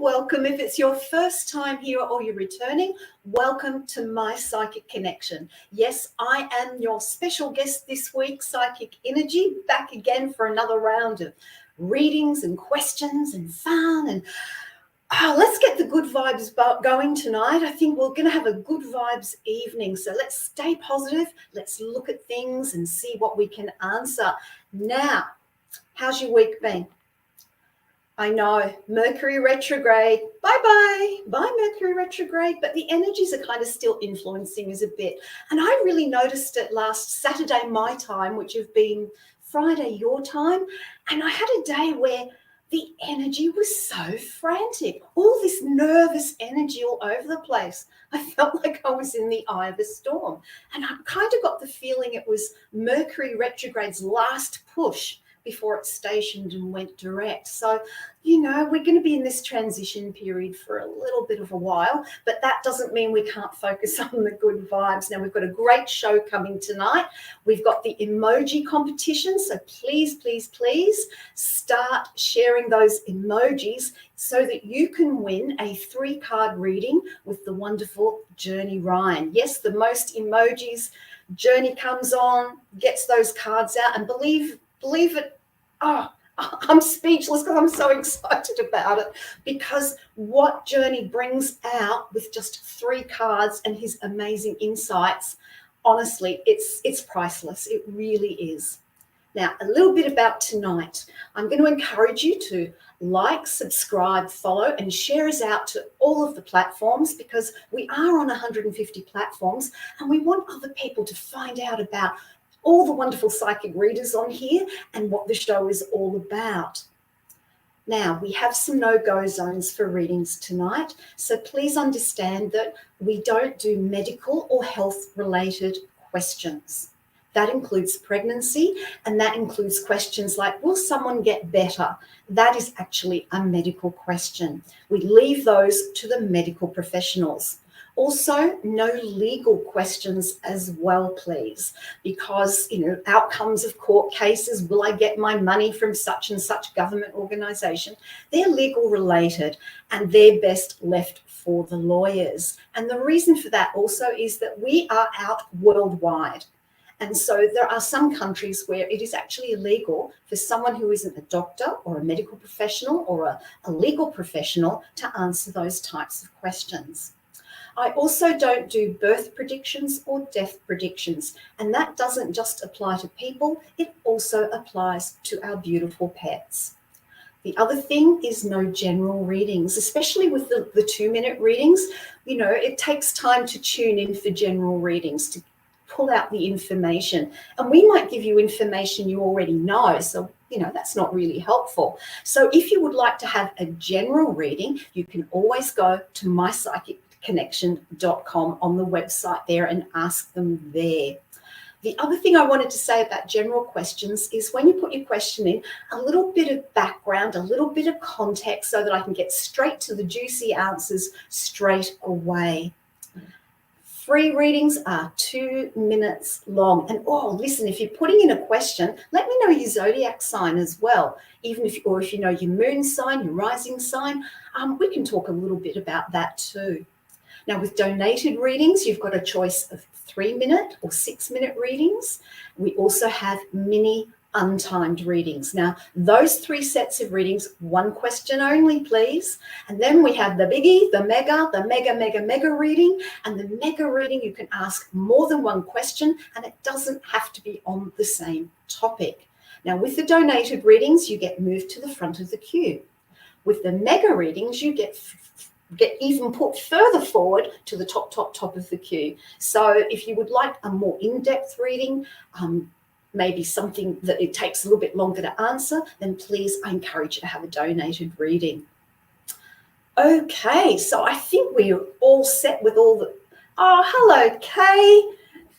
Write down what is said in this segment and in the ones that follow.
Welcome. If it's your first time here or you're returning, welcome to My Psychic Connection. Yes, I am your special guest this week, Psychic Innerji, back again for another round of readings and questions and fun. And let's get the good vibes going tonight. I think we're going to have a good vibes evening. So let's stay positive. Let's look at things and see what we can answer. Now, how's your week been? I know, Mercury retrograde, bye-bye, bye Mercury retrograde, but the energies are kind of still influencing us a bit. And I really noticed it last Saturday, my time, which have been Friday, your time. And I had a day where the energy was so frantic, all this nervous energy all over the place. I felt like I was in the eye of a storm. And I kind of got the feeling it was Mercury retrograde's last push before it stationed and went direct. So, you know, we're going to be in this transition period for a little bit of a while, but that doesn't mean we can't focus on the good vibes. Now, we've got a great show coming tonight. We've got the emoji competition, so please, please, please start sharing those emojis so that you can win a 3-card reading with the wonderful Journey Ryan. Yes, the most emojis, Journey comes on, gets those cards out, and believe it, I'm speechless because I'm so excited about it, because what Journey brings out with just 3 cards and his amazing insights, honestly, it's priceless. It really is. Now, a little bit about tonight. I'm going to encourage you to like, subscribe, follow, and share us out to all of the platforms, because we are on 150 platforms and we want other people to find out about all the wonderful psychic readers on here and what the show is all about. Now, we have some no-go zones for readings tonight, so please understand that we don't do medical or health-related questions. That includes pregnancy, and that includes questions like, will someone get better? That is actually a medical question. We leave those to the medical professionals. Also, no legal questions as well, please, because, you know, outcomes of court cases, will I get my money from such and such government organisation? They're legal related and they're best left for the lawyers. And the reason for that also is that we are out worldwide. And so there are some countries where it is actually illegal for someone who isn't a doctor or a medical professional or a legal professional to answer those types of questions. I also don't do birth predictions or death predictions, and that doesn't just apply to people, it also applies to our beautiful pets. The other thing is no general readings, especially with the 2-minute readings. You know, it takes time to tune in for general readings, to pull out the information, and we might give you information you already know, so you know that's not really helpful. So if you would like to have a general reading, you can always go to mypsychicconnection.com on the website there and ask them there. The other thing I wanted to say about general questions is when you put your question in, a little bit of background, a little bit of context so that I can get straight to the juicy answers straight away. Free readings are 2 minutes long. And listen, if you're putting in a question, let me know your zodiac sign as well. If you know your moon sign, your rising sign, we can talk a little bit about that too. Now, with donated readings, you've got a choice of 3-minute or 6-minute readings. We also have mini untimed readings. Now, those 3 sets of readings, 1 question only, please. And then we have the biggie, the mega reading. And the mega reading, you can ask more than 1 question, and it doesn't have to be on the same topic. Now, with the donated readings, you get moved to the front of the queue. With the mega readings, you get even put further forward to the top of the queue. So if you would like a more in-depth reading, maybe something that it takes a little bit longer to answer, then please, I encourage you to have a donated reading. Okay, so I think we're all set with all the... Oh, hello, Kay.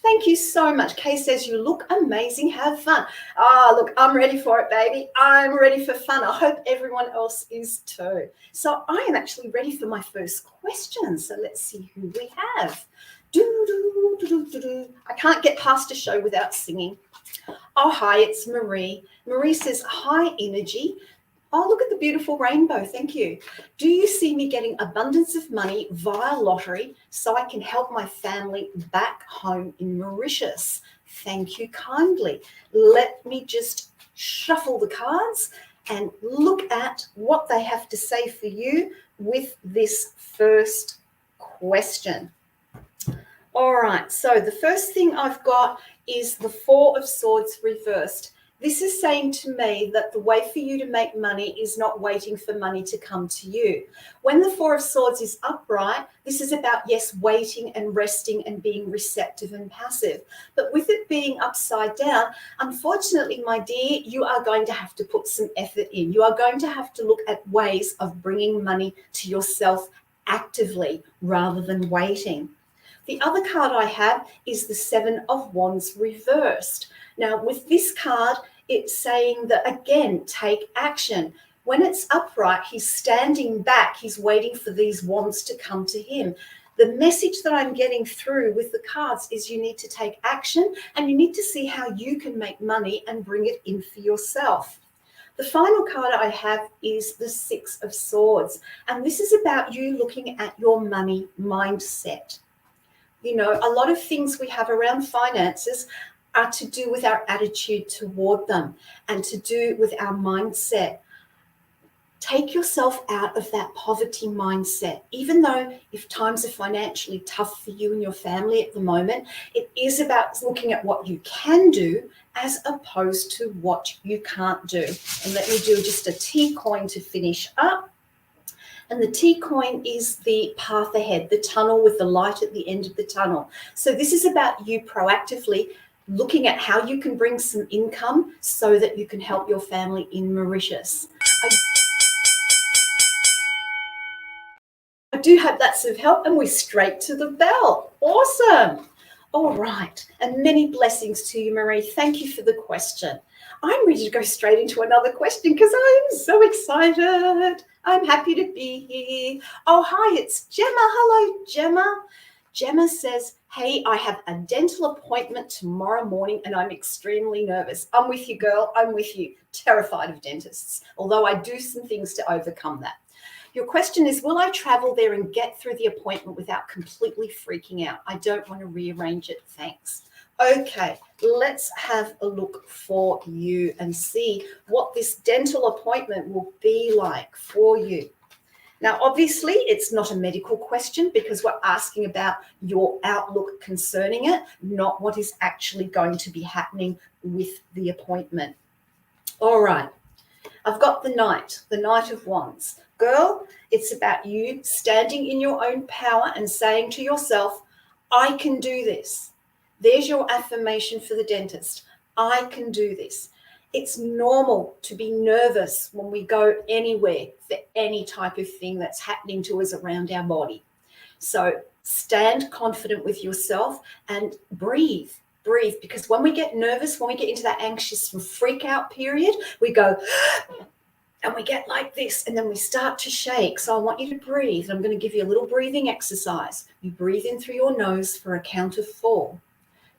Thank you so much. Kay says, you look amazing. Have fun. Ah, look, I'm ready for it, baby. I'm ready for fun. I hope everyone else is too. So I am actually ready for my first question. So let's see who we have. I can't get past a show without singing. Oh, hi, it's Marie. Marie says, hi, Innerji. Oh, look at the beautiful rainbow. Thank you. Do you see me getting abundance of money via lottery so I can help my family back home in Mauritius? Thank you kindly. Let me just shuffle the cards and look at what they have to say for you with this first question. All right, so the first thing I've got is the Four of Swords reversed. This is saying to me that the way for you to make money is not waiting for money to come to you. When the Four of Swords is upright, this is about, yes, waiting and resting and being receptive and passive. But with it being upside down, unfortunately, my dear, you are going to have to put some effort in. You are going to have to look at ways of bringing money to yourself actively rather than waiting. The other card I have is the Seven of Wands reversed. Now, with this card, it's saying that, again, take action. When it's upright, he's standing back. He's waiting for these wands to come to him. The message that I'm getting through with the cards is you need to take action and you need to see how you can make money and bring it in for yourself. The final card I have is the Six of Swords, and this is about you looking at your money mindset. You know, a lot of things we have around finances are to do with our attitude toward them and to do with our mindset. Take yourself out of that poverty mindset. Even though if times are financially tough for you and your family at the moment, it is about looking at what you can do as opposed to what you can't do. And let me do just a T coin to finish up. And the T coin is the path ahead, the tunnel with the light at the end of the tunnel. So this is about you proactively looking at how you can bring some income so that you can help your family in Mauritius. I do hope that's of help, and we're straight to the bell. Awesome. All right. And many blessings to you, Marie. Thank you for the question. I'm ready to go straight into another question because I'm so excited. I'm happy to be here. Oh, hi, it's Gemma. Hello, Gemma. Gemma says, hey, I have a dental appointment tomorrow morning and I'm extremely nervous. I'm with you, girl. I'm with you. Terrified of dentists, although I do some things to overcome that. Your question is, will I travel there and get through the appointment without completely freaking out? I don't want to rearrange it. Thanks. Okay, let's have a look for you and see what this dental appointment will be like for you. Now, obviously, it's not a medical question because we're asking about your outlook concerning it, not what is actually going to be happening with the appointment. All right, I've got the Knight of Wands. Girl, it's about you standing in your own power and saying to yourself, I can do this. There's your affirmation for the dentist. I can do this. It's normal to be nervous when we go anywhere for any type of thing that's happening to us around our body. So stand confident with yourself and breathe, because when we get nervous, when we get into that anxious and freak out period, we go and we get like this and then we start to shake. So I want you to breathe. I'm going to give you a little breathing exercise. You breathe in through your nose for a count of 4.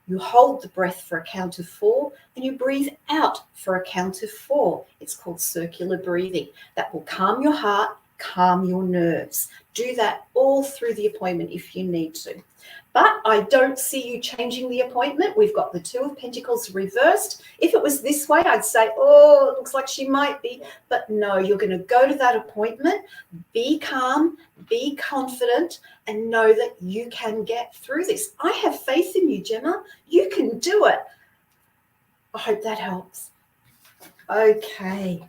You hold the breath for a count of 4 and you breathe out for a count of 4. It's called circular breathing. That will calm your heart, calm your nerves. Do that all through the appointment if you need to. But I don't see you changing the appointment. We've got the Two of Pentacles reversed. If it was this way, I'd say, oh, it looks like she might be. But no, you're going to go to that appointment, be calm, be confident, and know that you can get through this. I have faith in you, Gemma. You can do it. I hope that helps. Okay.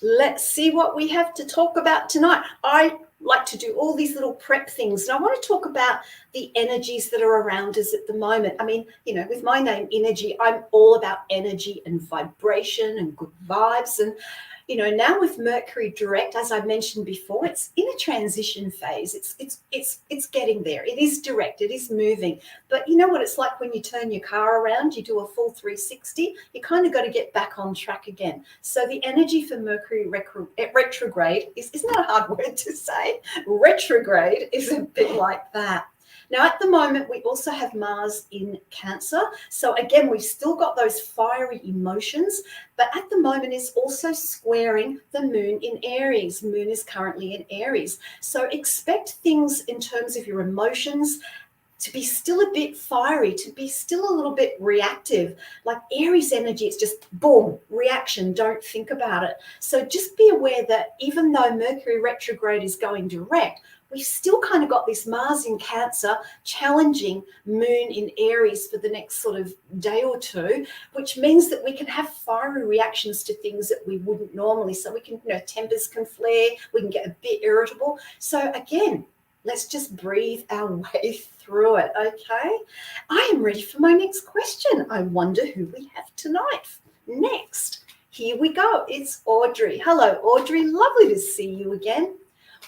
Let's see what we have to talk about tonight. I like to do all these little prep things. And I want to talk about the energies that are around us at the moment. I mean, you know, with my name, Innerji, I'm all about energy and vibration and good vibes. And, Now with Mercury direct, as I mentioned before, it's in a transition phase. It's getting there. It is direct. It is moving. But you know what it's like when you turn your car around, you do a full 360, you kind of got to get back on track again. So the energy for Mercury retrograde isn't that a hard word to say? Retrograde is a bit like that. Now, at the moment, we also have Mars in Cancer. So again, we've still got those fiery emotions, but at the moment it's also squaring the moon in Aries. Moon is currently in Aries. So expect things in terms of your emotions to be still a bit fiery, to be still a little bit reactive. Like Aries energy, it's just boom, reaction, don't think about it. So just be aware that even though Mercury retrograde is going direct, we've still kind of got this Mars in Cancer challenging Moon in Aries for the next sort of day or two, which means that we can have fiery reactions to things that we wouldn't normally. So we can, tempers can flare, we can get a bit irritable. So again, let's just breathe our way through it, okay? I am ready for my next question. I wonder who we have tonight. Next, here we go. It's Audrey. Hello, Audrey. Lovely to see you again.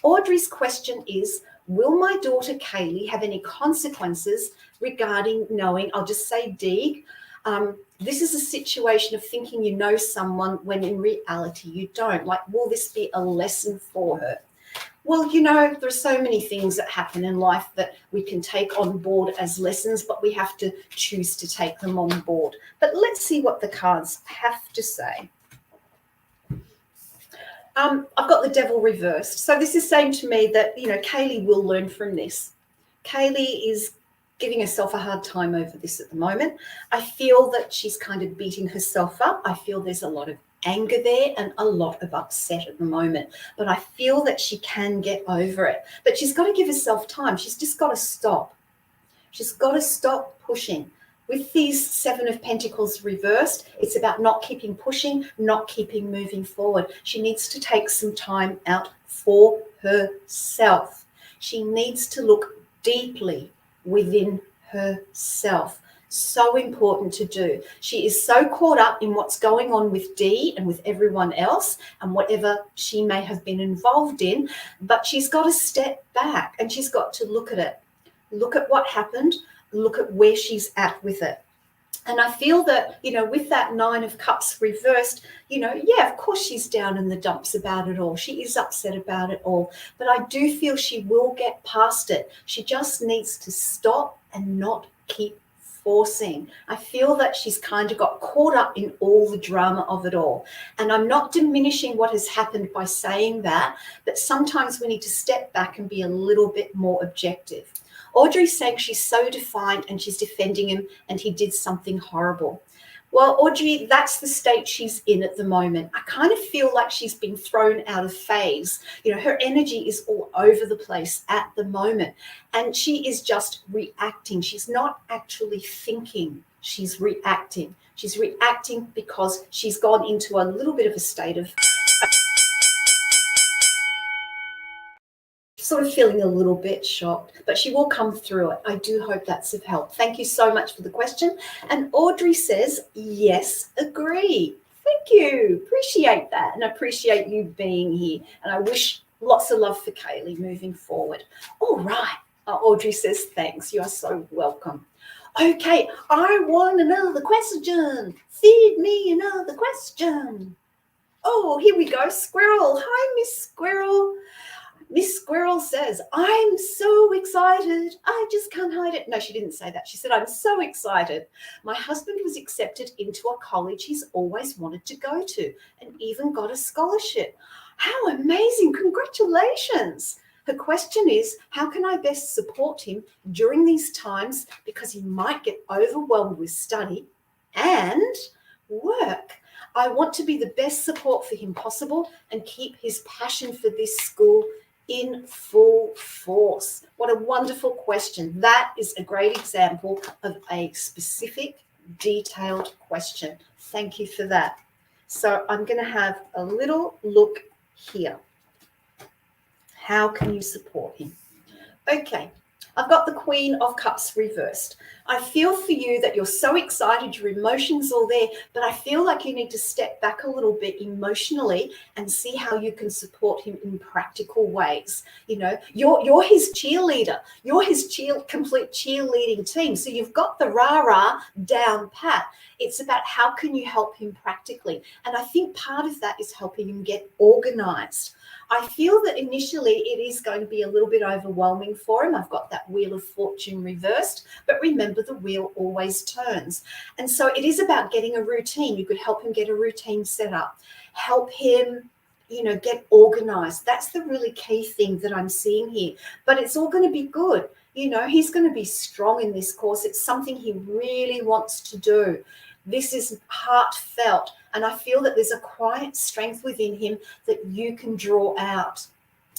Audrey's question is, will my daughter Kaylee have any consequences regarding knowing, I'll just say Deeg, this is a situation of thinking you know someone when in reality you don't. Like, will this be a lesson for her? Well, there are so many things that happen in life that we can take on board as lessons, but we have to choose to take them on board. But let's see what the cards have to say. I've got the Devil reversed. So this is saying to me that, Kaylee will learn from this. Kaylee is giving herself a hard time over this at the moment. I feel that she's kind of beating herself up. I feel there's a lot of anger there and a lot of upset at the moment. But I feel that she can get over it. But she's got to give herself time. She's just got to stop. She's got to stop pushing. With these Seven of Pentacles reversed, it's about not keeping pushing, not keeping moving forward. She needs to take some time out for herself. She needs to look deeply within herself. So important to do. She is so caught up in what's going on with Dee and with everyone else and whatever she may have been involved in, but she's got to step back and she's got to look at it. Look at what happened. Look at where she's at with it. And I feel that, with that Nine of Cups reversed, of course she's down in the dumps about it all. She is upset about it all. But I do feel she will get past it. She just needs to stop and not keep forcing. I feel that she's kind of got caught up in all the drama of it all. And I'm not diminishing what has happened by saying that, but sometimes we need to step back and be a little bit more objective. Audrey's saying she's so defiant and she's defending him and he did something horrible. Well, Audrey, that's the state she's in at the moment. I kind of feel like she's been thrown out of phase. Her energy is all over the place at the moment and she is just reacting. She's not actually thinking. She's reacting. She's reacting because she's gone into a little bit of a state of sort of feeling a little bit shocked, but she will come through it. I do hope that's of help. Thank you so much for the question. And Audrey says, yes, agree. Thank you. Appreciate that. And I appreciate you being here. And I wish lots of love for Kaylee moving forward. All right. Audrey says, thanks. You are so welcome. Okay. I want another question. Feed me another question. Oh, here we go. Squirrel. Hi, Miss Squirrel. Miss Squirrel says, I'm so excited. I just can't hide it. No, she didn't say that. She said, I'm so excited. My husband was accepted into a college he's always wanted to go to and even got a scholarship. How amazing. Congratulations. Her question is, how can I best support him during these times because he might get overwhelmed with study and work? I want to be the best support for him possible and keep his passion for this school in full force. What a wonderful question. That is a great example of a specific, detailed question. Thank you for that. So I'm going to have a little look here. How can you support him? Okay, I've got the Queen of Cups reversed. I feel for you that you're so excited, your emotions all there, but I feel like you need to step back a little bit emotionally and see how you can support him in practical ways. You know, you're his cheerleader. You're his complete cheerleading team. So you've got the rah-rah down pat. It's about how can you help him practically. And I think part of that is helping him get organized. I feel that initially it is going to be a little bit overwhelming for him. I've got that Wheel of Fortune reversed, but remember the wheel always turns. And so it is about getting a routine. You could help him get a routine set up, help him, you know, get organized. That's the really key thing that I'm seeing here. But it's all going to be good. You know, he's going to be strong in this course. It's something he really wants to do. This is heartfelt. And I feel that there's a quiet strength within him that you can draw out.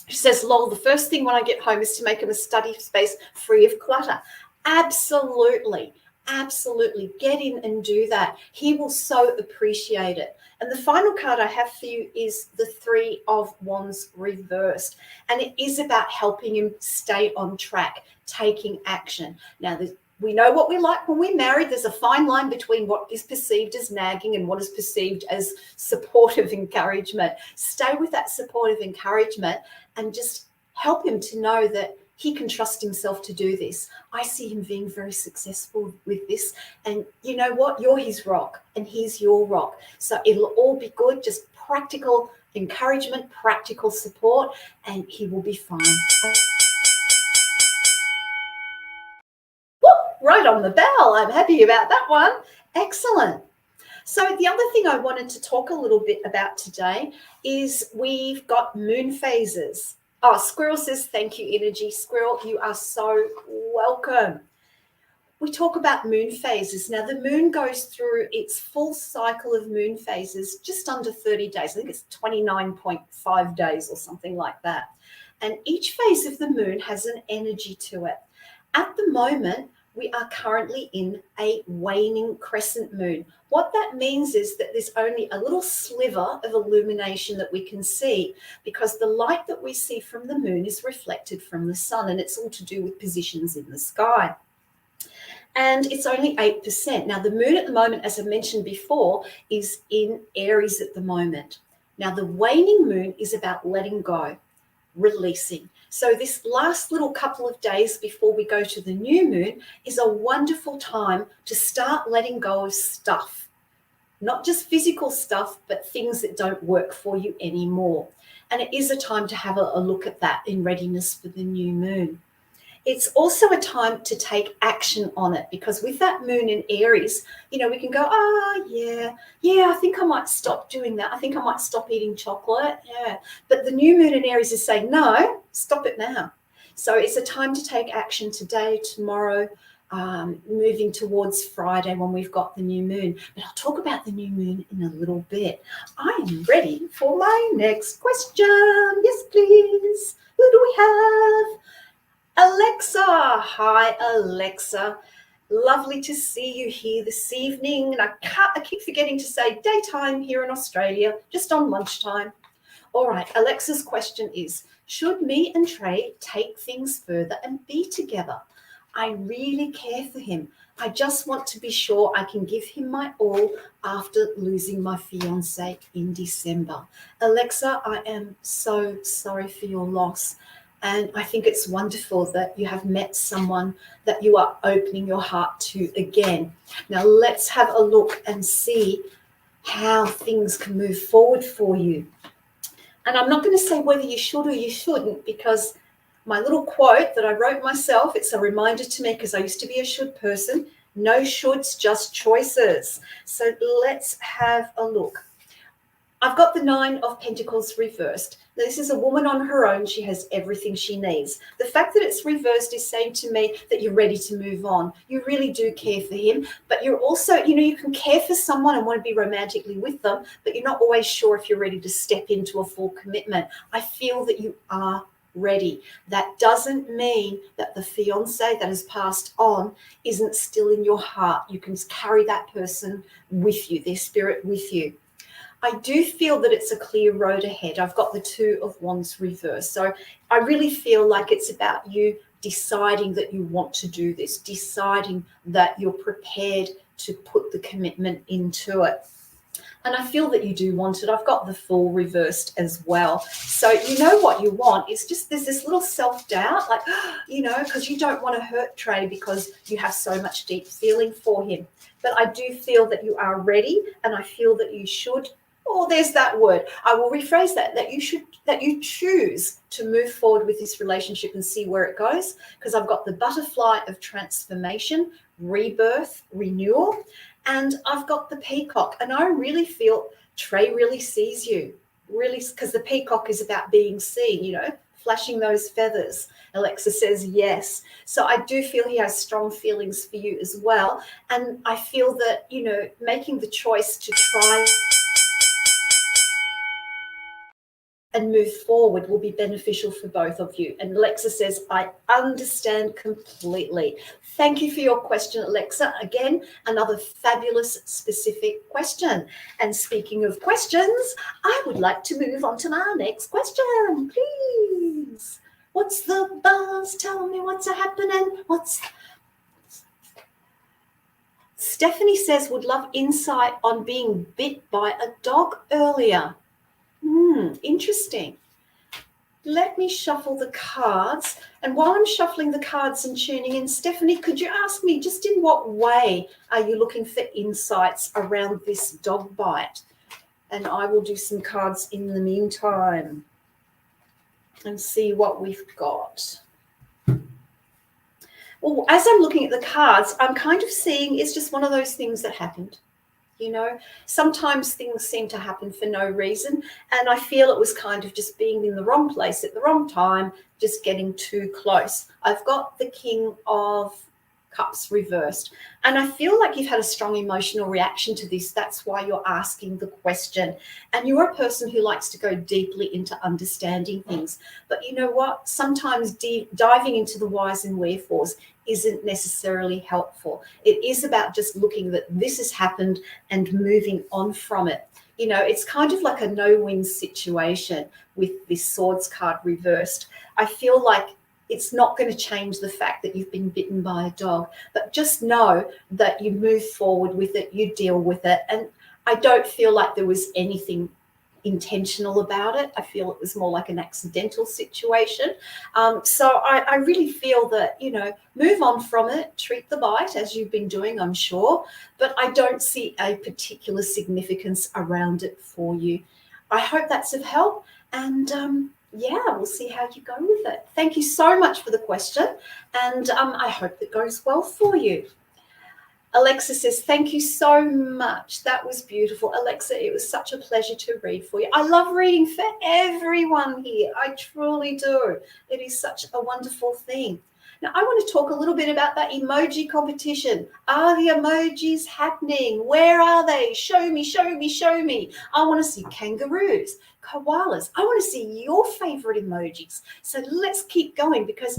She says, Lol, the first thing when I get home is to make him a study space free of clutter. Absolutely. Absolutely. Get in and do that. He will so appreciate it. And the final card I have for you is the Three of Wands reversed. And it is about helping him stay on track, taking action. Now, we know what we like when we're married. There's a fine line between what is perceived as nagging and what is perceived as supportive encouragement. Stay with that supportive encouragement and just help him to know that he can trust himself to do this. I see him being very successful with this. And you know what? You're his rock and he's your rock. So it'll all be good. Just practical encouragement, practical support, and he will be fine. Right on the bell. I'm happy about that one. Excellent. So the other thing I wanted to talk a little bit about today is we've got moon phases. Oh, Squirrel says, thank you, Innerji. Squirrel, you are so welcome. We talk about moon phases. Now, the moon goes through its full cycle of moon phases just under 30 days. I think it's 29.5 days or something like that. And each phase of the moon has an energy to it. At the moment, we are currently in a waning crescent moon. What that means is that there's only a little sliver of illumination that we can see because the light that we see from the moon is reflected from the sun, and it's all to do with positions in the sky. And it's only 8%. Now, the moon at the moment, as I mentioned before, is in Aries at the moment. Now, the waning moon is about letting go, releasing. So this last little couple of days before we go to the new moon is a wonderful time to start letting go of stuff, not just physical stuff, but things that don't work for you anymore. And it is a time to have a look at that in readiness for the new moon. It's also a time to take action on it because with that moon in Aries, you know, we can go, I think I might stop doing that. I think I might stop eating chocolate. Yeah. But the new moon in Aries is saying, no, stop it now. So it's a time to take action today, tomorrow, moving towards Friday when we've got the new moon. But I'll talk about the new moon in a little bit. I am ready for my next question. Yes, please. Who do we have? Alexa. Hi, Alexa. Lovely to see you here this evening. And I keep forgetting to say daytime here in Australia, just on lunchtime. All right, Alexa's question is, should me and Trey take things further and be together? I really care for him. I just want to be sure I can give him my all after losing my fiance in December. Alexa, I am so sorry for your loss. And I think it's wonderful that you have met someone that you are opening your heart to again. Now let's have a look and see how things can move forward for you. And I'm not going to say whether you should or you shouldn't, because my little quote that I wrote myself, it's a reminder to me because I used to be a should person. No shoulds, just choices. So let's have a look. I've got the 9 of Pentacles reversed. Now, this is a woman on her own. She has everything she needs. The fact that it's reversed is saying to me that you're ready to move on. You really do care for him, but you're also, you can care for someone and want to be romantically with them, but you're not always sure if you're ready to step into a full commitment. I feel that you are ready. That doesn't mean that the fiance that has passed on isn't still in your heart. You can carry that person with you, their spirit with you. I do feel that it's a clear road ahead. I've got the 2 of Wands reversed. So I really feel like it's about you deciding that you want to do this, deciding that you're prepared to put the commitment into it. And I feel that you do want it. I've got the Fool reversed as well. So you know what you want. It's just there's this little self-doubt, like, because you don't want to hurt Trey because you have so much deep feeling for him. But I do feel that you are ready, and I feel that you should. Oh, there's that word. I will rephrase that you choose to move forward with this relationship and see where it goes, because I've got the butterfly of transformation, rebirth, renewal, and I've got the peacock. And I really feel Trey really sees you, really, because the peacock is about being seen, flashing those feathers. Alexa says yes. So I do feel he has strong feelings for you as well. And I feel that, making the choice to try and move forward will be beneficial for both of you. And Alexa says, I understand completely. Thank you for your question, Alexa. Again, another fabulous specific question. And speaking of questions, I would like to move on to our next question, please. What's the buzz? Tell me what's happening. Stephanie says, would love insight on being bit by a dog earlier. Interesting. Let me shuffle the cards. And while I'm shuffling the cards and tuning in, Stephanie, could you ask me just in what way are you looking for insights around this dog bite? And I will do some cards in the meantime and see what we've got. Well, as I'm looking at the cards, I'm kind of seeing it's just one of those things that happened. Sometimes things seem to happen for no reason. And I feel it was kind of just being in the wrong place at the wrong time, just getting too close. I've got the King of Cups reversed. And I feel like you've had a strong emotional reaction to this. That's why you're asking the question. And you're a person who likes to go deeply into understanding things. But you know what? Sometimes diving into the whys and wherefores isn't necessarily helpful. It is about just looking that this has happened and moving on from it. It's kind of like a no-win situation with this Swords card reversed. I feel like it's not going to change the fact that you've been bitten by a dog, but just know that you move forward with it, you deal with it. And I don't feel like there was anything intentional about it. I feel it was more like an accidental situation. So I really feel that, move on from it, treat the bite as you've been doing, I'm sure, but I don't see a particular significance around it for you. I hope that's of help. And we'll see how you go with it. Thank you so much for the question. And I hope it goes well for you. Alexa says, thank you so much. That was beautiful. Alexa, it was such a pleasure to read for you. I love reading for everyone here. I truly do. It is such a wonderful thing. Now, I want to talk a little bit about that emoji competition. Are the emojis happening? Where are they? Show me, show me, show me. I want to see kangaroos, koalas. I want to see your favorite emojis. So let's keep going, because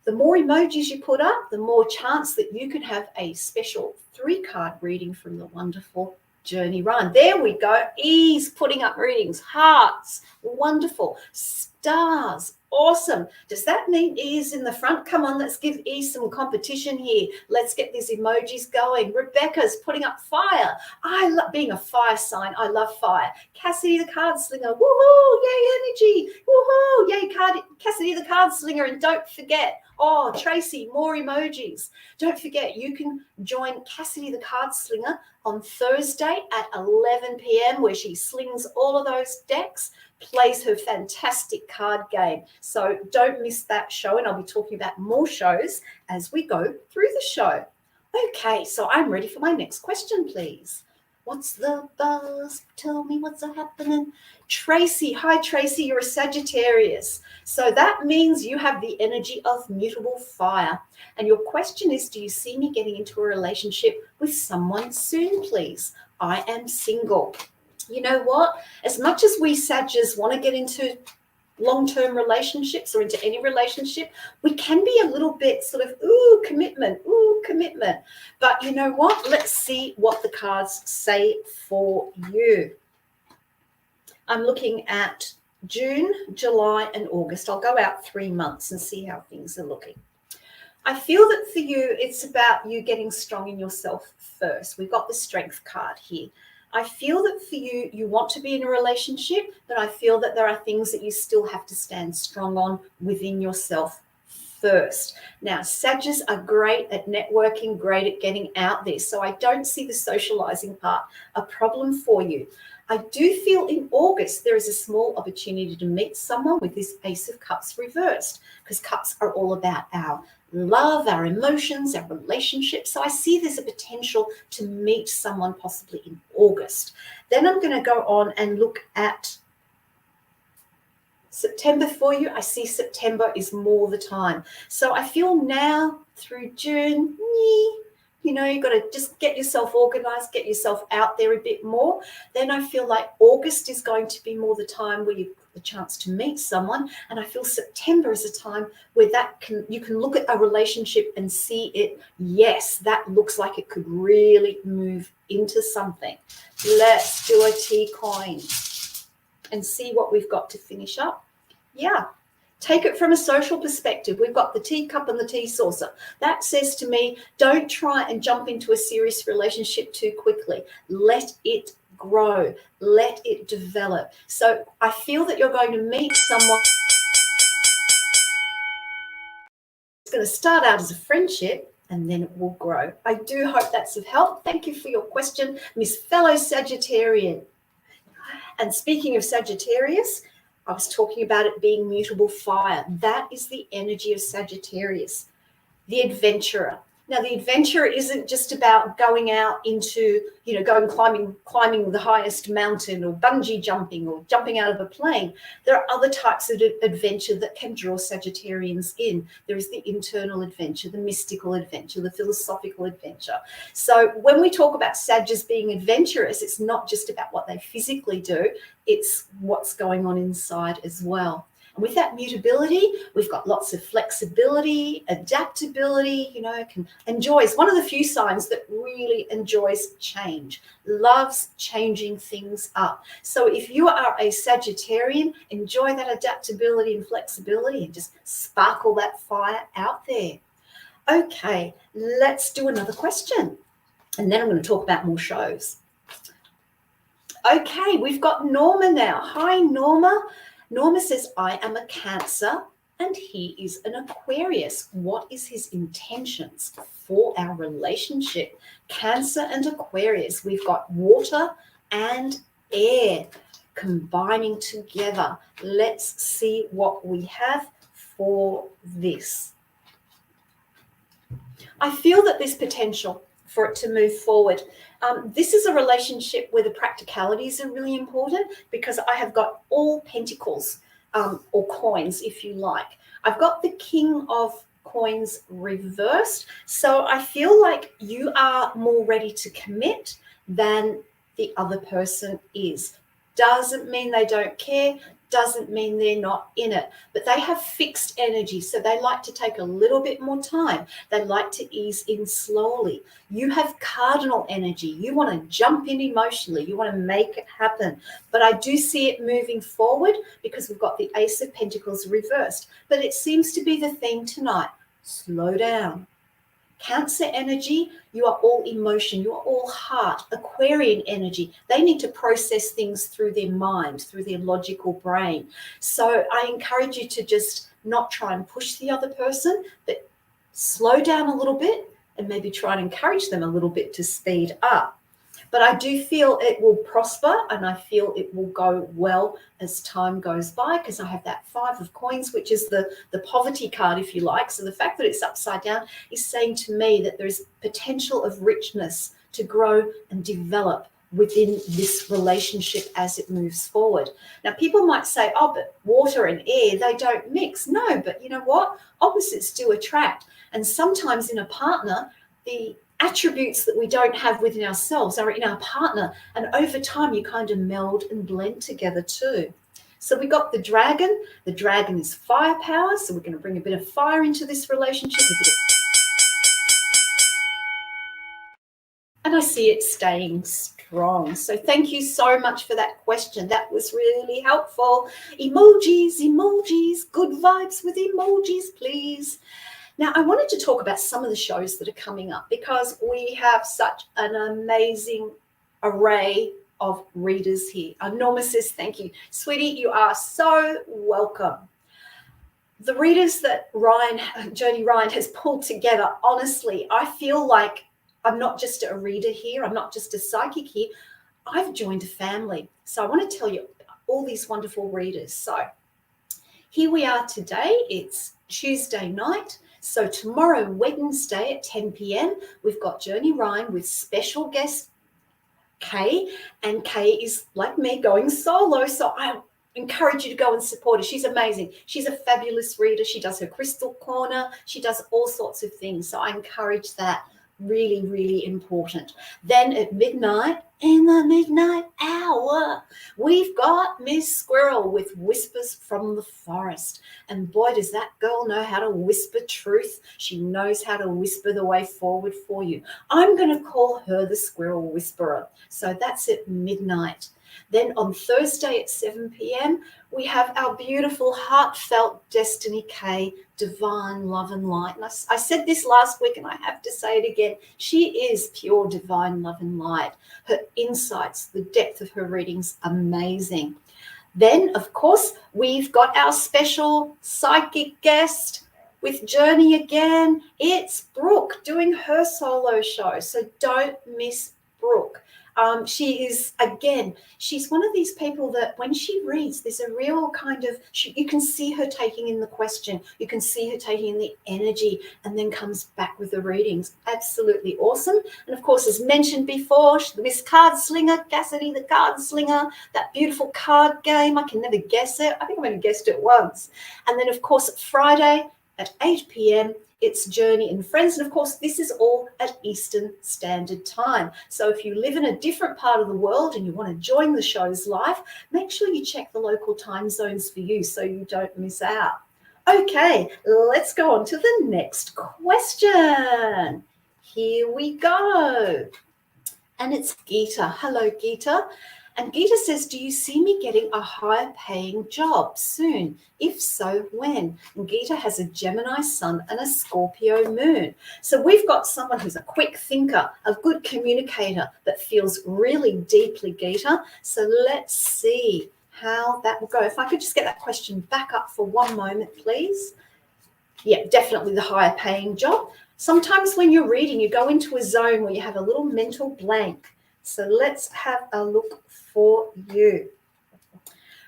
the more emojis you put up, the more chance that you can have a special 3-card reading from the wonderful Journey Ryan. There we go. E's putting up readings. Hearts. Wonderful. Stars. Awesome. Does that mean E is in the front? Come on, let's give E some competition here. Let's get these emojis going. Rebecca's putting up fire. I love being a fire sign. I love fire. Cassidy the card slinger. Woohoo! Yay, energy. Woohoo! Yay, Cassidy the card slinger. And don't forget, Tracy, more emojis. Don't forget, you can join Cassidy the card slinger on Thursday at 11 p.m. where she slings all of those decks, plays her fantastic card game. So don't miss that show, and I'll be talking about more shows as we go through the show. Okay, so I'm ready for my next question, please. What's the buzz? Tell me what's happening. Tracy, hi Tracy, you're a Sagittarius. So that means you have the energy of mutable fire. And your question is, do you see me getting into a relationship with someone soon, please? I am single. You know what? As much as we Sagittarius want to get into long-term relationships or into any relationship, we can be a little bit sort of, commitment. But you know what? Let's see what the cards say for you. I'm looking at June, July, and August. I'll go out 3 months and see how things are looking. I feel that for you, it's about you getting strong in yourself first. We've got the strength card here. I feel that for you, you want to be in a relationship, but I feel that there are things that you still have to stand strong on within yourself first. Now, Sagittarius are great at networking, great at getting out there. So I don't see the socializing part a problem for you. I do feel in August there is a small opportunity to meet someone with this Ace of Cups reversed, because cups are all about our love, our emotions, our relationships. So I see there's a potential to meet someone possibly in August. Then I'm going to go on and look at September for you. I see September is more the time. So I feel now through June, you know, you've got to just get yourself organized, get yourself out there a bit more. Then I feel like August is going to be more the time where you've got the chance to meet someone. And I feel September is a time where you can look at a relationship and see it. Yes, that looks like it could really move into something. Let's do a tea coin and see what we've got to finish up. Yeah. Take it from a social perspective. We've got the teacup and the tea saucer. That says to me, don't try and jump into a serious relationship too quickly. Let it grow. Let it develop. So I feel that you're going to meet someone. It's going to start out as a friendship and then it will grow. I do hope that's of help. Thank you for your question, Miss Fellow Sagittarian. And speaking of Sagittarius, I was talking about it being mutable fire. That is the energy of Sagittarius, the adventurer. Now, the adventurer isn't just about going out into, going climbing the highest mountain or bungee jumping or jumping out of a plane. There are other types of adventure that can draw Sagittarians in. There is the internal adventure, the mystical adventure, the philosophical adventure. So when we talk about Sagittarius being adventurous, it's not just about what they physically do, it's what's going on inside as well. And with that mutability, we've got lots of flexibility, adaptability, enjoys. One of the few signs that really enjoys change, loves changing things up. So if you are a Sagittarian, enjoy that adaptability and flexibility and just sparkle that fire out there. Okay, let's do another question. And then I'm going to talk about more shows. Okay, we've got Norma now. Hi, Norma. Norma says, I am a Cancer and he is an Aquarius. What is his intentions for our relationship? Cancer and Aquarius. We've got water and air combining together. Let's see what we have for this. I feel that there's potential for it to move forward. This is a relationship where the practicalities are really important because I have got all pentacles or coins, if you like. I've got the King of Coins reversed. So I feel like you are more ready to commit than the other person is. Doesn't mean they don't care. Doesn't mean they're not in it, but they have fixed energy. So they like to take a little bit more time. They like to ease in slowly. You have cardinal energy. You want to jump in emotionally. You want to make it happen. But I do see it moving forward because we've got the Ace of Pentacles reversed. But it seems to be the theme tonight. Slow down. Cancer energy, you are all emotion, you are all heart. Aquarian energy, they need to process things through their mind, through their logical brain. So I encourage you to just not try and push the other person, but slow down a little bit and maybe try and encourage them a little bit to speed up. But I do feel it will prosper and I feel it will go well as time goes by because I have that 5 of Coins, which is the poverty card, if you like. So the fact that it's upside down is saying to me that there's potential of richness to grow and develop within this relationship as it moves forward. Now, people might say, oh, but water and air, they don't mix. No, but you know what? Opposites do attract. And sometimes in a partner, the attributes that we don't have within ourselves are in our partner, and over time you kind of meld and blend together too. So we got the dragon. The dragon is firepower, so we're going to bring a bit of fire into this relationship, and I see it staying strong. So thank you so much for that question. That was really helpful. Emojis, good vibes with emojis, please. Now, I wanted to talk about some of the shows that are coming up because we have such an amazing array of readers here. Norma says, thank you. Sweetie, you are so welcome. The readers that Journey Ryan has pulled together, honestly, I feel like I'm not just a reader here. I'm not just a psychic here. I've joined a family. So I want to tell you all these wonderful readers. So here we are today. It's Tuesday night. So tomorrow, Wednesday at 10 p.m., we've got Journey Ryan with special guest Kay. And Kay is, like me, going solo. So I encourage you to go and support her. She's amazing. She's a fabulous reader. She does her crystal corner. She does all sorts of things. So I encourage that. Really, really important. Then at midnight, in the midnight hour, we've got Miss Squirrel with Whispers from the Forest. And boy, does that girl know how to whisper truth. She knows how to whisper the way forward for you. I'm going to call her the Squirrel Whisperer. So that's at midnight. Then on Thursday at 7 p.m., we have our beautiful, heartfelt Destiny K, Divine Love and Light. And I said this last week, and I have to say it again. She is pure divine love and light. Her insights, the depth of her readings, amazing. Then, of course, we've got our special psychic guest with Journey again. It's Brooke doing her solo show. So don't miss Brooke. She is, again, she's one of these people that when she reads, there's a real kind of, you can see her taking in the question, you can see her taking in the energy, and then comes back with the readings. Absolutely awesome. And of course, as mentioned before, Miss Card Slinger, Cassidy the Card Slinger, that beautiful card game. I can never guess it. I think I've only guessed it once. And then, of course, Friday at 8 p.m., it's Journey and Friends. And of course, this is all at Eastern Standard Time. So if you live in a different part of the world and you want to join the shows live, make sure you check the local time zones for you so you don't miss out. Okay, let's go on to the next question. Here we go. And it's Geeta. Hello, Geeta. And Geeta says, do you see me getting a higher paying job soon? If so, when? And Geeta has a Gemini sun and a Scorpio moon. So we've got someone who's a quick thinker, a good communicator that feels really deeply, Geeta. So let's see how that will go. If I could just get that question back up for one moment, please. Yeah, definitely the higher paying job. Sometimes when you're reading, you go into a zone where you have a little mental blank. So let's have a look for you.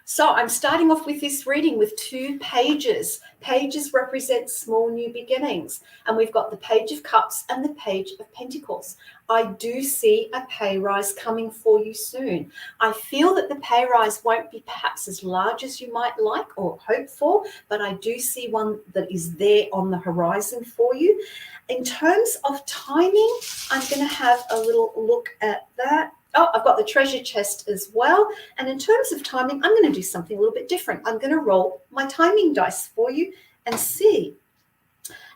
So I'm starting off with this reading with 2 pages. Pages represent small new beginnings. And we've got the Page of Cups and the Page of Pentacles. I do see a pay rise coming for you soon. I feel that the pay rise won't be perhaps as large as you might like or hope for, but I do see one that is there on the horizon for you. In terms of timing, I'm going to have a little look at that. Oh, I've got the treasure chest as well. And in terms of timing, I'm going to do something a little bit different. I'm going to roll my timing dice for you and see.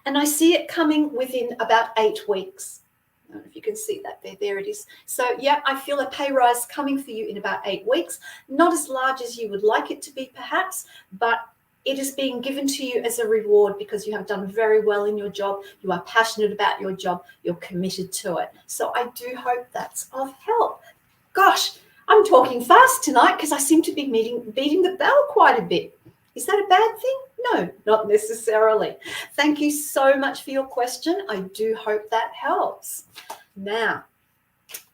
And I see it coming within about 8 weeks. I don't know if you can see that there. There it is. So, yeah, I feel a pay rise coming for you in about 8 weeks. Not as large as you would like it to be, perhaps, but it is being given to you as a reward because you have done very well in your job. You are passionate about your job. You're committed to it. So I do hope that's of help. Gosh, I'm talking fast tonight because I seem to be beating the bell quite a bit. Is that a bad thing? No, not necessarily. Thank you so much for your question. I do hope that helps. Now,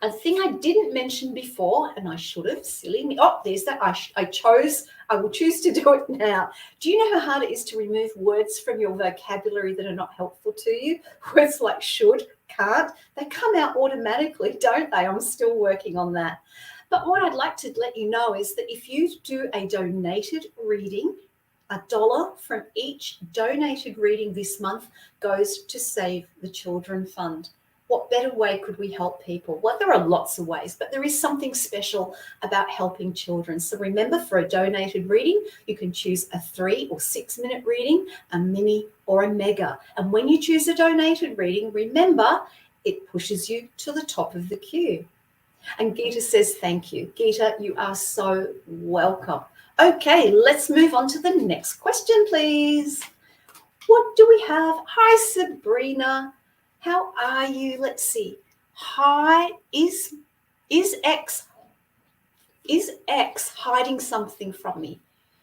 a thing I didn't mention before, and I should have, silly me. Oh, there's that. I will choose to do it now. Do you know how hard it is to remove words from your vocabulary that are not helpful to you? Words like should, can't, they come out automatically, don't they? I'm still working on that. But what I'd like to let you know is that if you do a donated reading, $1 from each donated reading this month goes to Save the Children Fund. What better way could we help people? Well, there are lots of ways, but there is something special about helping children. So remember, for a donated reading, you can choose a 3 or 6 minute reading, a mini or a mega. And when you choose a donated reading, remember, it pushes you to the top of the queue. And Geeta says, thank you. Geeta, you are so welcome. Okay, let's move on to the next question, please. What do we have? Hi, Sabrina. How are you? Let's see. Hi, is X hiding something from me?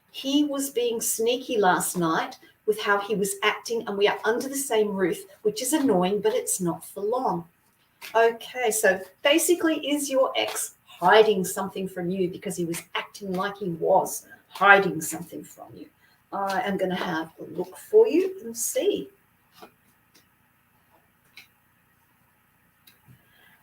He was being sneaky last night with how he was acting, and we are under the same roof, which is annoying, but it's not for long. Okay, so basically, is your ex hiding something from you because he was acting like he was hiding something from you? I am going to have a look for you and see.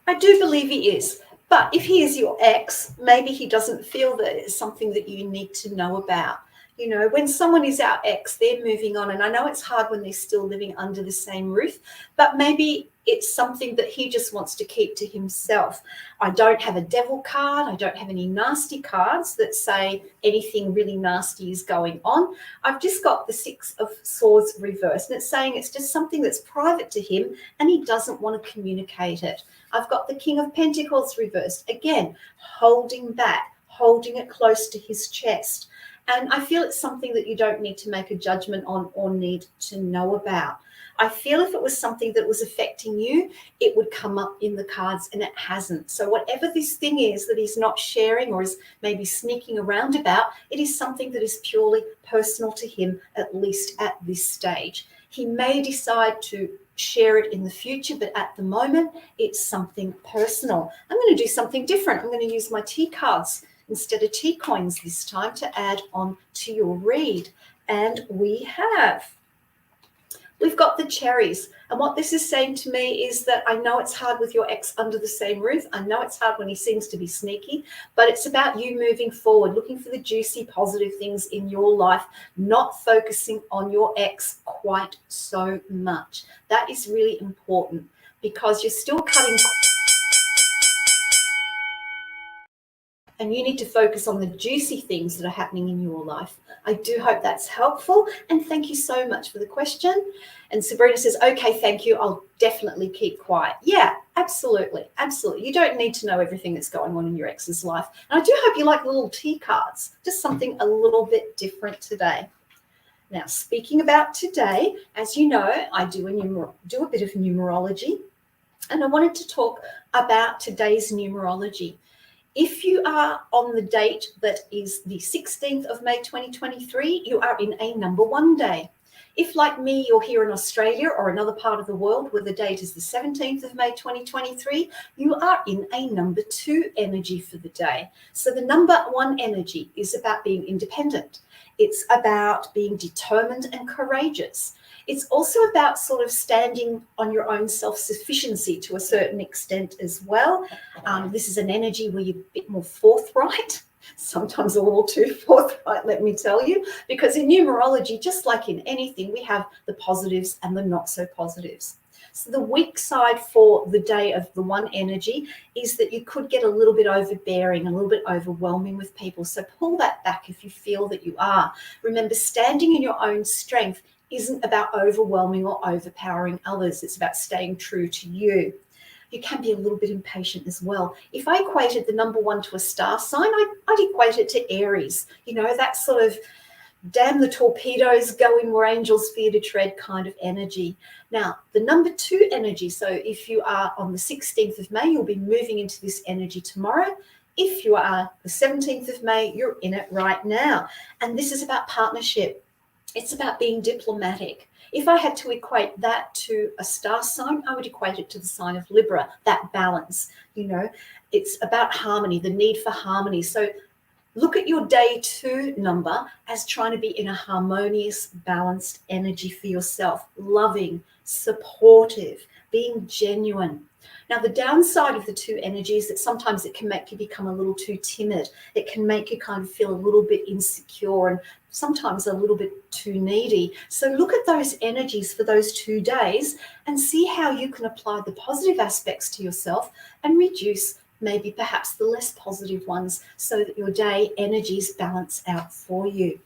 I do believe he is. But if he is your ex, maybe he doesn't feel that it's something that you need to know about. You know, when someone is our ex, they're moving on. And I know it's hard when they're still living under the same roof, but maybe it's something that he just wants to keep to himself. I don't have a devil card. I don't have any nasty cards that say anything really nasty is going on. I've just got the Six of Swords reversed, and it's saying it's just something that's private to him and he doesn't want to communicate it. I've got the King of Pentacles reversed, again, holding back, holding it close to his chest. And I feel it's something that you don't need to make a judgment on or need to know about. I feel if it was something that was affecting you, it would come up in the cards, and it hasn't. So whatever this thing is that he's not sharing or is maybe sneaking around about, it is something that is purely personal to him, at least at this stage. He may decide to share it in the future, but at the moment, it's something personal. I'm going to do something different. I'm going to use my T cards instead of T coins this time to add on to your read. And we've got the cherries. And what this is saying to me is that I know it's hard with your ex under the same roof. I know it's hard when he seems to be sneaky, but it's about you moving forward, looking for the juicy, positive things in your life, not focusing on your ex quite so much. That is really important because you're still cutting. And you need to focus on the juicy things that are happening in your life. I do hope that's helpful. And thank you so much for the question. And Sabrina says, okay, thank you. I'll definitely keep quiet. Yeah, absolutely. Absolutely. You don't need to know everything that's going on in your ex's life. And I do hope you like little T cards, just something a little bit different today. Now, speaking about today, as you know, I do a bit of numerology. And I wanted to talk about today's numerology. If you are on the date that is the 16th of May 2023, you are in a number 1 day. If, like me, you're here in Australia or another part of the world where the date is the 17th of May 2023, you are in a number 2 energy for the day. So the number 1 energy is about being independent. It's about being determined and courageous. It's also about sort of standing on your own self-sufficiency to a certain extent as well. This is an energy where you're a bit more forthright, sometimes a little too forthright, let me tell you, because in numerology, just like in anything, we have the positives and the not so positives. So the weak side for the day of the 1 energy is that you could get a little bit overbearing, a little bit overwhelming with people. So pull that back if you feel that you are. Remember, standing in your own strength isn't about overwhelming or overpowering others. It's about staying true to you. You can be a little bit impatient as well. If I equated the number 1 to a star sign, I'd equate it to Aries. You know, that sort of damn the torpedoes, going where angels fear to tread kind of energy. Now, the number 2 energy, so if you are on the 16th of May, you'll be moving into this energy tomorrow. If you are the 17th of May, you're in it right now. And this is about partnership. It's about being diplomatic. If I had to equate that to a star sign, I would equate it to the sign of Libra, that balance. You know, it's about harmony, the need for harmony. So look at your day 2 number as trying to be in a harmonious, balanced energy for yourself, loving, supportive, being genuine. Now, the downside of the 2 energies is that sometimes it can make you become a little too timid. It can make you kind of feel a little bit insecure and sometimes a little bit too needy. So look at those energies for those 2 days and see how you can apply the positive aspects to yourself and reduce maybe perhaps the less positive ones so that your day energies balance out for you.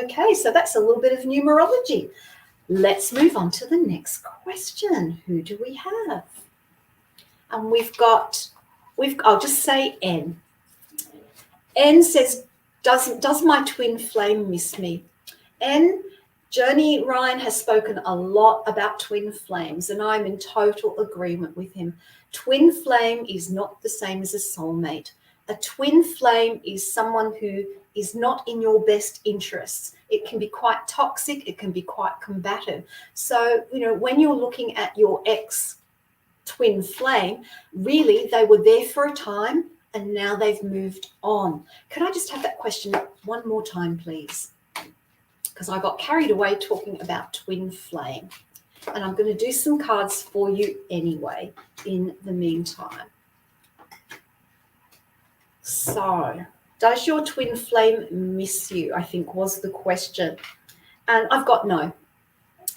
Okay, so that's a little bit of numerology. Let's move on to the next question. Who do we have? And I'll just say N. N says, does my twin flame miss me? N, Journey Ryan has spoken a lot about twin flames, and I'm in total agreement with him. Twin flame is not the same as a soulmate. A twin flame is someone who is not in your best interests. It can be quite toxic. It can be quite combative. So, when you're looking at your ex twin flame, really, they were there for a time and now they've moved on. Can I just have that question one more time, please? Because I got carried away talking about twin flame. And I'm going to do some cards for you anyway in the meantime. So, does your twin flame miss you? I think was the question. And I've got no.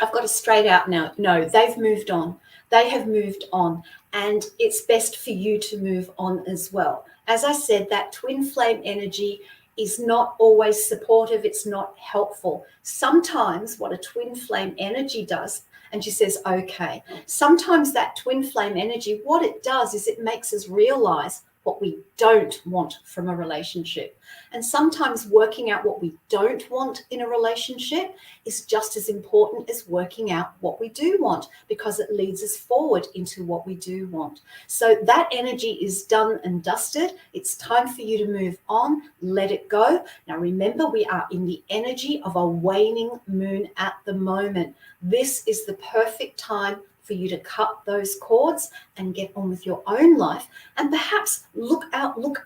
I've got a straight out now. No, they've moved on. They have moved on. And it's best for you to move on as well. As I said, that twin flame energy is not always supportive. It's not helpful. Sometimes what a twin flame energy does, and she says, okay, sometimes that twin flame energy, what it does is it makes us realize what we don't want from a relationship. And sometimes working out what we don't want in a relationship is just as important as working out what we do want, because it leads us forward into what we do want. So that energy is done and dusted. It's time for you to move on, let it go. Now remember, we are in the energy of a waning moon at the moment. This is the perfect time for you to cut those cords and get on with your own life, and perhaps look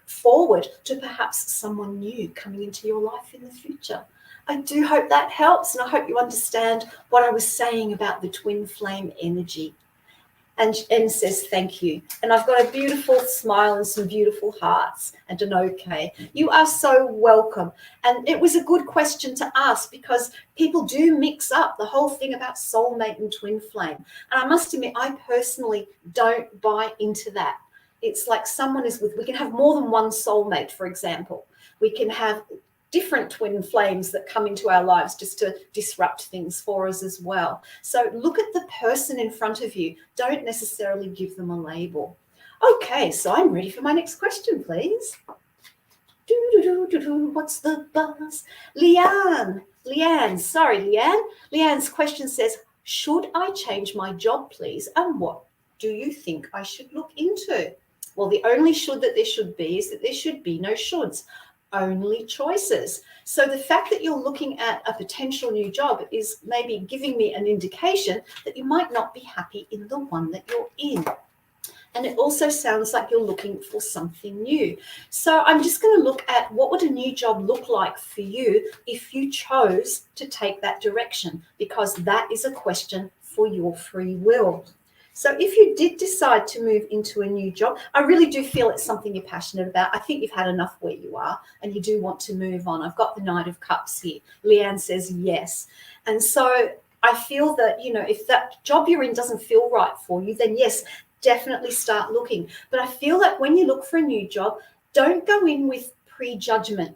forward to perhaps someone new coming into your life in the future. I do hope that helps, and I hope you understand what I was saying about the twin flame energy. And says thank you. And I've got a beautiful smile and some beautiful hearts and an okay. You are so welcome. And it was a good question to ask, because people do mix up the whole thing about soulmate and twin flame. And I must admit, I personally don't buy into that. It's like we can have more than one soulmate, for example. We can have different twin flames that come into our lives just to disrupt things for us as well. So look at the person in front of you. Don't necessarily give them a label. Okay, so I'm ready for my next question, please. What's the buzz? Leanne's question says, should I change my job, please? And what do you think I should look into? Well, the only should that there should be is that there should be no shoulds. Only choices. So the fact that you're looking at a potential new job is maybe giving me an indication that you might not be happy in the one that you're in. And it also sounds like you're looking for something new. So I'm just going to look at what would a new job look like for you if you chose to take that direction, because that is a question for your free will. So if you did decide to move into a new job, I really do feel it's something you're passionate about. I think you've had enough where you are and you do want to move on. I've got the Knight of Cups here. Leanne says yes. And so I feel that, if that job you're in doesn't feel right for you, then yes, definitely start looking. But I feel that when you look for a new job, don't go in with prejudgment.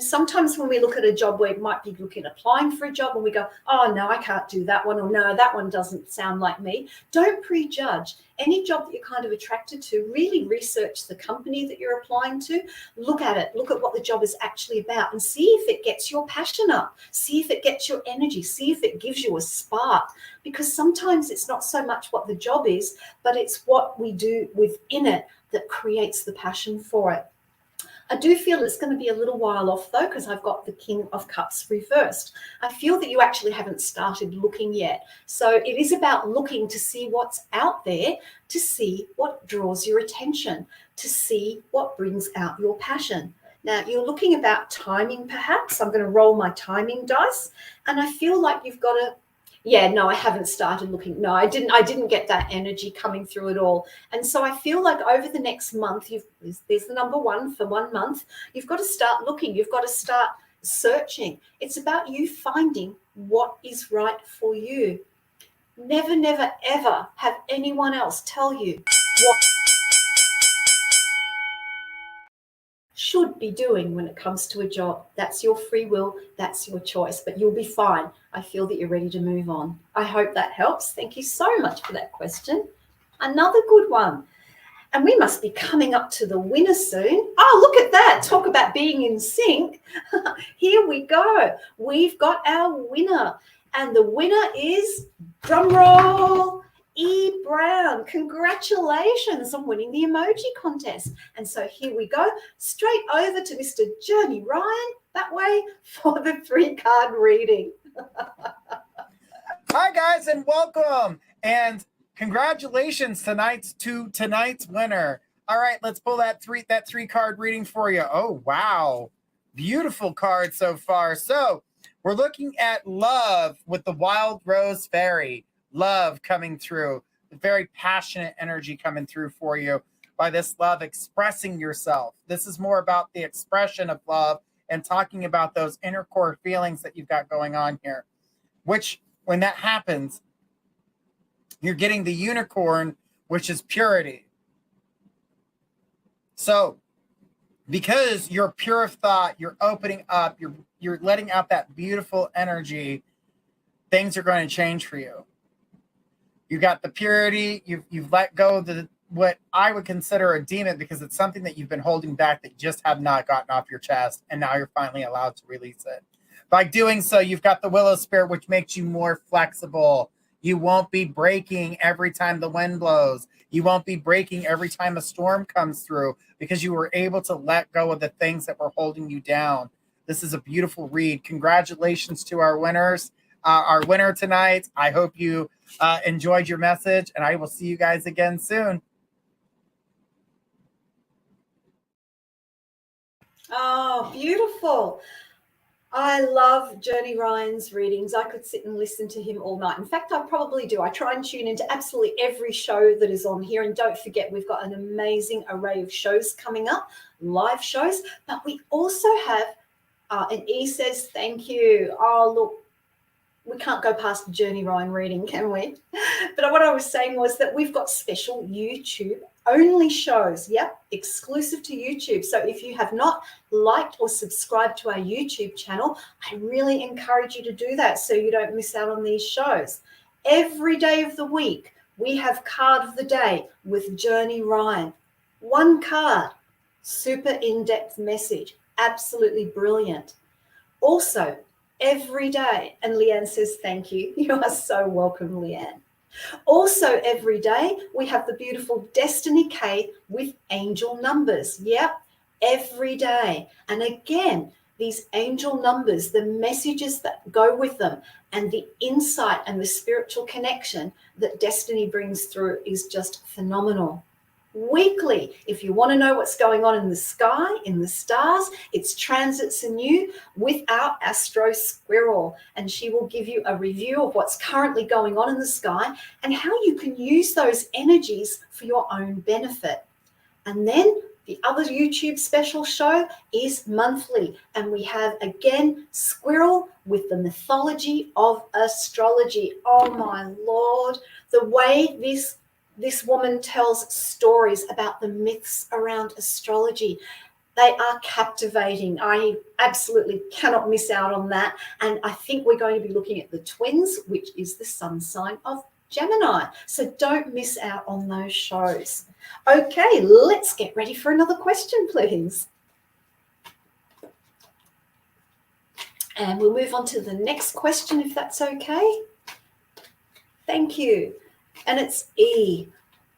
Sometimes when we look at a job, we might be applying for a job and we go, oh, no, I can't do that one, or no, that one doesn't sound like me. Don't prejudge. Any job that you're kind of attracted to, really research the company that you're applying to. Look at it. Look at what the job is actually about and see if it gets your passion up. See if it gets your energy. See if it gives you a spark. Because sometimes it's not so much what the job is, but it's what we do within it that creates the passion for it. I do feel it's going to be a little while off, though, because I've got the King of Cups reversed. I feel that you actually haven't started looking yet. So it is about looking to see what's out there, to see what draws your attention, to see what brings out your passion. Now, you're looking about timing, perhaps. I'm going to roll my timing dice, and I feel like you've got to... Yeah, no, I haven't started looking. No, I didn't get that energy coming through at all. And so I feel like over the next month, there's the number one for 1 month. You've got to start looking. You've got to start searching. It's about you finding what is right for you. Never, never, ever have anyone else tell you what should be doing when it comes to a job. That's your free will, that's your choice, but you'll be fine. I feel that you're ready to move on. I hope that helps. Thank you so much for that question. Another good one. And we must be coming up to the winner soon. Oh, look at that. Talk about being in sync. Here we go. We've got our winner. And the winner is, drumroll, E. Brown. Congratulations on winning the emoji contest. And so here we go, straight over to Mr. Journey Ryan, that way, for the 3-card reading. Hi, guys, and welcome. And congratulations to tonight's winner. All right, let's pull that three-card reading for you. Oh, wow. Beautiful card so far. So we're looking at love with the Wild Rose Fairy. Love coming through. Very passionate energy coming through for you by this love, expressing yourself. This is more about the expression of love and talking about those inner core feelings that you've got going on here, which when that happens, you're getting the unicorn, which is purity. So because you're pure of thought, you're opening up, you're letting out that beautiful energy, things are going to change for you. You got the purity, you've let go of what I would consider a demon, because it's something that you've been holding back that you just have not gotten off your chest, and now you're finally allowed to release it. By doing so, you've got the Willow Spirit, which makes you more flexible. You won't be breaking every time the wind blows. You won't be breaking every time a storm comes through, because you were able to let go of the things that were holding you down. This is a beautiful read. Congratulations to our winners. Our winner tonight. I hope you enjoyed your message, and I will see you guys again soon. Oh, beautiful. I love Journey Ryan's readings. I could sit and listen to him all night. In fact, I probably do. I try and tune into absolutely every show that is on here. And don't forget, we've got an amazing array of shows coming up, live shows. But we also have, and E says, thank you. Oh, look, we can't go past the Journey Ryan reading, can we? But what I was saying was that we've got special YouTube only shows, yep, exclusive to YouTube. So if you have not liked or subscribed to our YouTube channel, I really encourage you to do that so you don't miss out on these shows. Every day of the week, we have Card of the Day with Journey Ryan. One card, super in-depth message, absolutely brilliant. Also, every day, and Leanne says thank you. You are so welcome, Leanne. Also, every day, we have the beautiful Destiny K with angel numbers. Yep, every day. And again, these angel numbers, the messages that go with them, and the insight and the spiritual connection that Destiny brings through is just phenomenal. Weekly, if you want to know what's going on in the sky, in the stars, it's transits and you with our Astro Squirrel, and she will give you a review of what's currently going on in the sky and how you can use those energies for your own benefit. And then the other YouTube special show is monthly, and we have again Squirrel with the mythology of astrology. Oh my Lord, the way this woman tells stories about the myths around astrology. They are captivating. I absolutely cannot miss out on that. And I think we're going to be looking at the twins, which is the sun sign of Gemini. So don't miss out on those shows. Okay, let's get ready for another question, please. And we'll move on to the next question, if that's okay. Thank you. And it's E.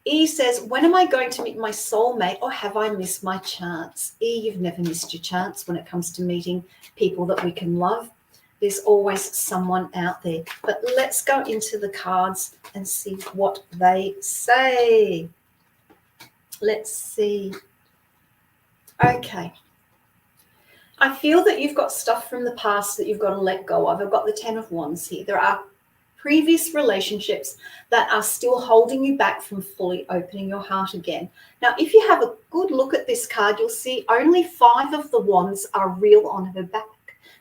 E says, when am I going to meet my soulmate, or have I missed my chance? E, you've never missed your chance when it comes to meeting people that we can love. There's always someone out there. But let's go into the cards and see what they say. Let's see. Okay. I feel that you've got stuff from the past that you've got to let go of. I've got the 10 of Wands here. There are previous relationships that are still holding you back from fully opening your heart again. Now, if you have a good look at this card, you'll see only 5 of the wands are real on her back.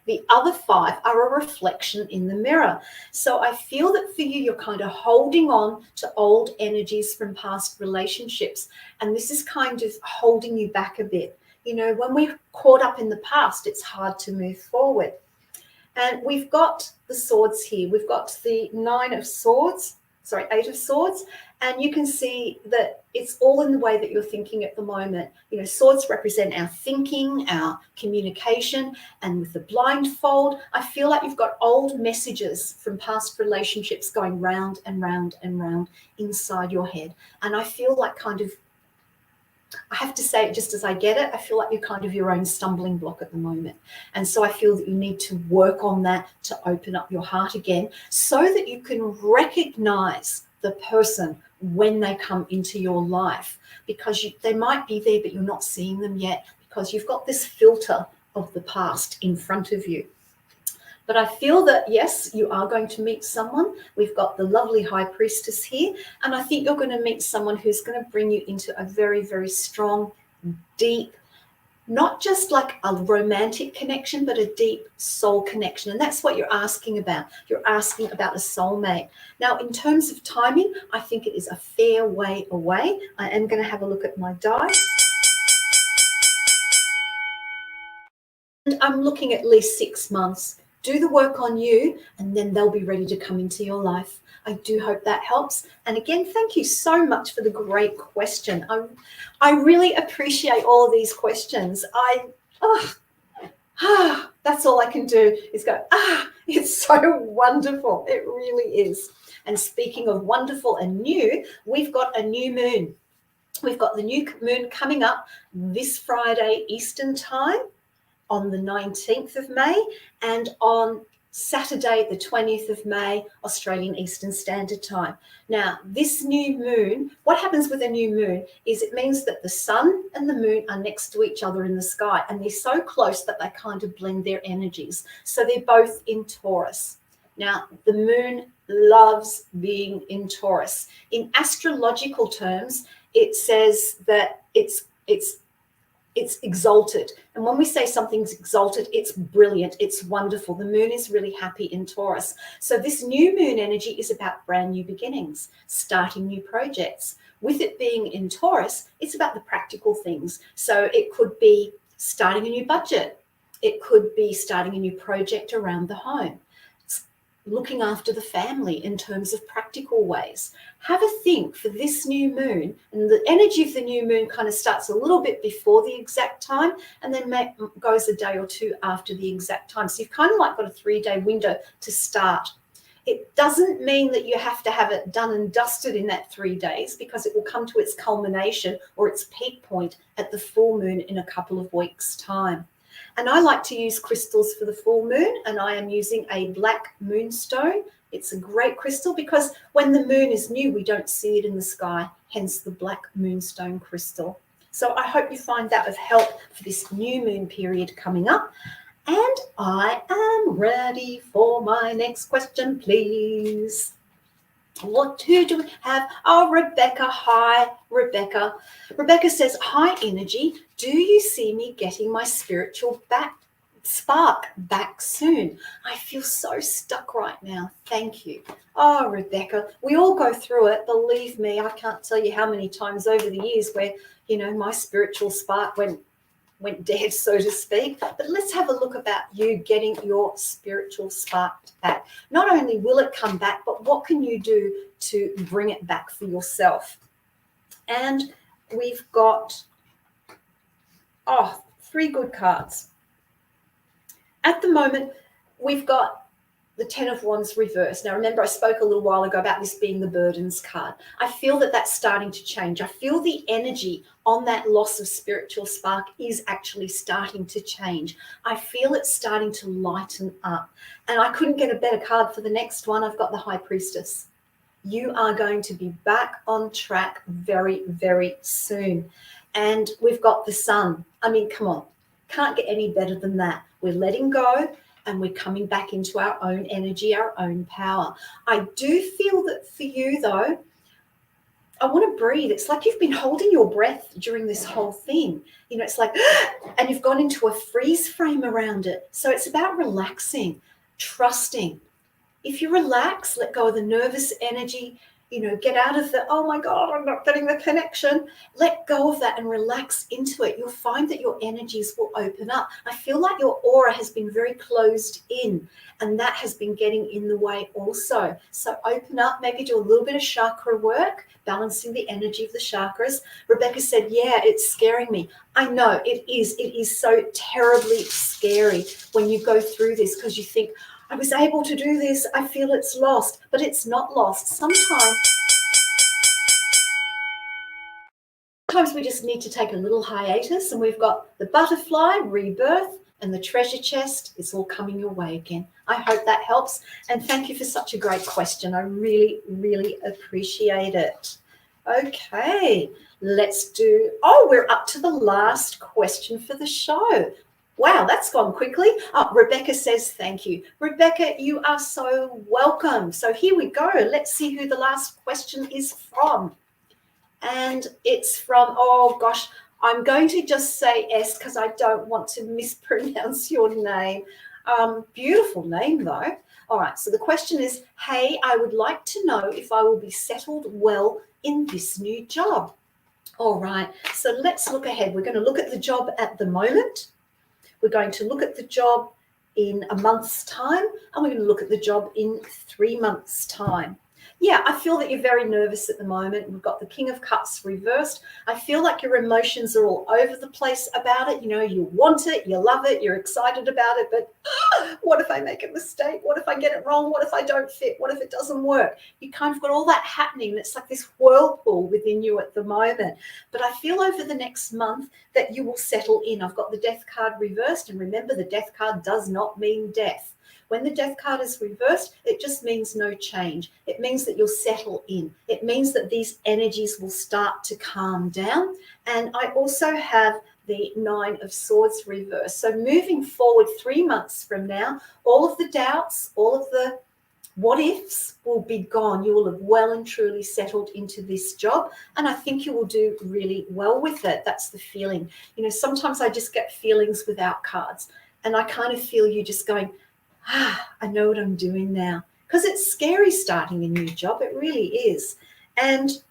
The other 5 are a reflection in the mirror. So I feel that for you, you're kind of holding on to old energies from past relationships. And this is kind of holding you back a bit. You know, when we're caught up in the past, it's hard to move forward. And we've got the swords here. We've got the 9 of Swords. Eight of Swords, and you can see that it's all in the way that you're thinking at the moment. You know, swords represent our thinking, our communication, and with the blindfold, I feel like you've got old messages from past relationships going round and round and round inside your head. And I feel like kind of, I have to say it just as I get it, I feel like you're kind of your own stumbling block at the moment. And so I feel that you need to work on that to open up your heart again so that you can recognize the person when they come into your life, because they might be there, but you're not seeing them yet because you've got this filter of the past in front of you. But I feel that, yes, you are going to meet someone. We've got the lovely High Priestess here, and I think you're going to meet someone who's going to bring you into a very, very strong, deep, not just like a romantic connection, but a deep soul connection. And that's what you're asking about. You're asking about a soulmate. Now, in terms of timing, I think it is a fair way away. I am going to have a look at my die. And I'm looking at least 6 months. Do the work on you, and then they'll be ready to come into your life. I do hope that helps. And again, thank you so much for the great question. I really appreciate all of these questions. That's all I can do is go, it's so wonderful. It really is. And speaking of wonderful and new, we've got a new moon. We've got the new moon coming up this Friday Eastern time on the 19th of May, and on Saturday, the 20th of May, Australian Eastern Standard Time. Now, this new moon, what happens with a new moon is it means that the sun and the moon are next to each other in the sky, and they're so close that they kind of blend their energies. So they're both in Taurus. Now, the moon loves being in Taurus. In astrological terms, it says that it's exalted. And when we say something's exalted, it's brilliant, it's wonderful. The moon is really happy in Taurus. So this new moon energy is about brand new beginnings, starting new projects. With it being in Taurus, it's about the practical things. So it could be starting a new budget. It could be starting a new project around the home. Looking after the family in terms of practical ways. Have a think for this new moon, and the energy of the new moon kind of starts a little bit before the exact time and then goes a day or two after the exact time. So you've kind of like got a 3-day window to start. It doesn't mean that you have to have it done and dusted in that 3 days, because it will come to its culmination or its peak point at the full moon in a couple of weeks' time. And I like to use crystals for the full moon, and I am using a black moonstone. It's a great crystal because when the moon is new, we don't see it in the sky, hence the black moonstone crystal. So I hope you find that of help for this new moon period coming up. And I am ready for my next question, please. Who do we have? Oh, Rebecca. Hi, Rebecca. Rebecca says, hi, Innerji. Do you see me getting my spiritual spark back soon? I feel so stuck right now. Thank you. Oh, Rebecca, we all go through it. Believe me, I can't tell you how many times over the years where, my spiritual spark went dead, so to speak. But let's have a look about you getting your spiritual spark back. Not only will it come back, but what can you do to bring it back for yourself? And we've got 3 good cards. At the moment, we've got the 10 of Wands reversed. Now, remember, I spoke a little while ago about this being the burdens card. I feel that that's starting to change. I feel the energy on that loss of spiritual spark is actually starting to change. I feel it's starting to lighten up. And I couldn't get a better card for the next one. I've got the High Priestess. You are going to be back on track very, very soon. And we've got the Sun. I mean, come on. Can't get any better than that. We're letting go. And we're coming back into our own energy, our own power. I do feel that for you, though, I want to breathe. It's like you've been holding your breath during this whole thing. It's like, and you've gone into a freeze frame around it. So it's about relaxing, trusting. If you relax, let go of the nervous energy, get out of the, oh my God, I'm not getting the connection. Let go of that and relax into it. You'll find that your energies will open up. I feel like your aura has been very closed in, and that has been getting in the way also. So open up, maybe do a little bit of chakra work, balancing the energy of the chakras. Rebecca said, yeah, it's scaring me. I know it is. It is so terribly scary when you go through this, because you think, I was able to do this. I feel it's lost, but it's not lost. Sometimes we just need to take a little hiatus, and we've got the butterfly, rebirth, and the treasure chest. It's all coming your way again. I hope that helps. And thank you for such a great question. I really, really appreciate it. Okay, let's do, we're up to the last question for the show. Wow, that's gone quickly. Rebecca says thank you. Rebecca, you are so welcome. So here we go. Let's see who the last question is from. And it's from, oh gosh, I'm going to just say S because I don't want to mispronounce your name. Beautiful name though. All right, so the question is, hey, I would like to know if I will be settled well in this new job. All right, so let's look ahead. We're going to look at the job at the moment. We're going to look at the job in a month's time, and we're going to look at the job in 3 months' time. Yeah, I feel that you're very nervous at the moment. We've got the King of Cups reversed. I feel like your emotions are all over the place about it. You want it, you love it, you're excited about it, but what if I make a mistake? What if I get it wrong? What if I don't fit? What if it doesn't work? You kind of got all that happening. It's like this whirlpool within you at the moment. But I feel over the next month that you will settle in. I've got the Death card reversed, and remember, the Death card does not mean death. When the Death card is reversed, it just means no change. It means that you'll settle in. It means that these energies will start to calm down. And I also have the 9 of Swords reversed. So moving forward 3 months from now, all of the doubts, all of the what ifs will be gone. You will have well and truly settled into this job, and I think you will do really well with it. That's the feeling. Sometimes I just get feelings without cards, and I kind of feel you just going, I know what I'm doing now, because it's scary starting a new job. It really is. And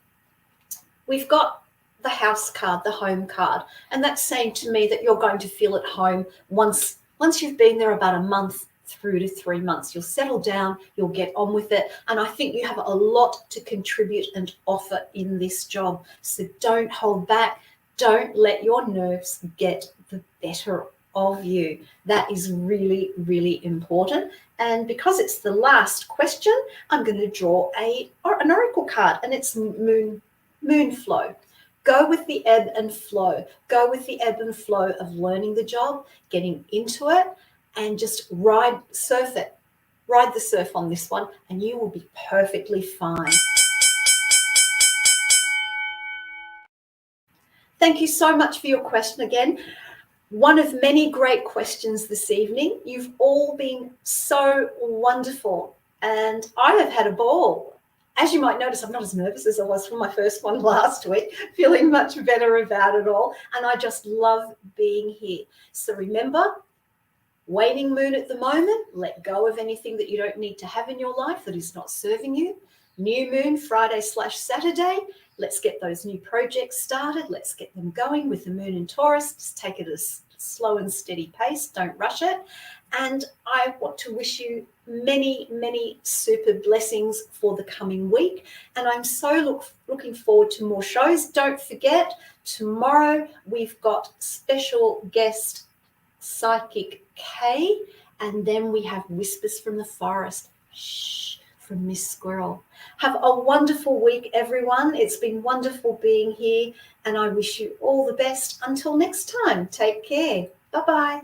we've got the house card, the home card, and that's saying to me that you're going to feel at home once you've been there about a month through to 3 months. You'll settle down, you'll get on with it, and I think you have a lot to contribute and offer in this job. So don't hold back. Don't let your nerves get the better of you. That is really, really important. And because it's the last question, I'm going to draw an oracle card, and it's moon flow. Go with the ebb and flow. Go with the ebb and flow of learning the job, getting into it, and just surf it. Ride the surf on this one, and you will be perfectly fine. Thank you so much for your question again. One of many great questions this evening. You've all been so wonderful, and I have had a ball. As you might notice, I'm not as nervous as I was for my first one last week, feeling much better about it all, and I just love being here. So remember, waning moon at the moment, let go of anything that you don't need to have in your life that is not serving you. New moon, Friday/Saturday. Let's get those new projects started. Let's get them going with the moon in Taurus. Just take it at a slow and steady pace. Don't rush it. And I want to wish you many, many super blessings for the coming week. And I'm so looking forward to more shows. Don't forget, tomorrow we've got special guest Psychic K, and then we have Whispers from the Forest. Shh, from Miss Squirrel. Have a wonderful week, everyone. It's been wonderful being here, and I wish you all the best. Until next time, take care. Bye-bye.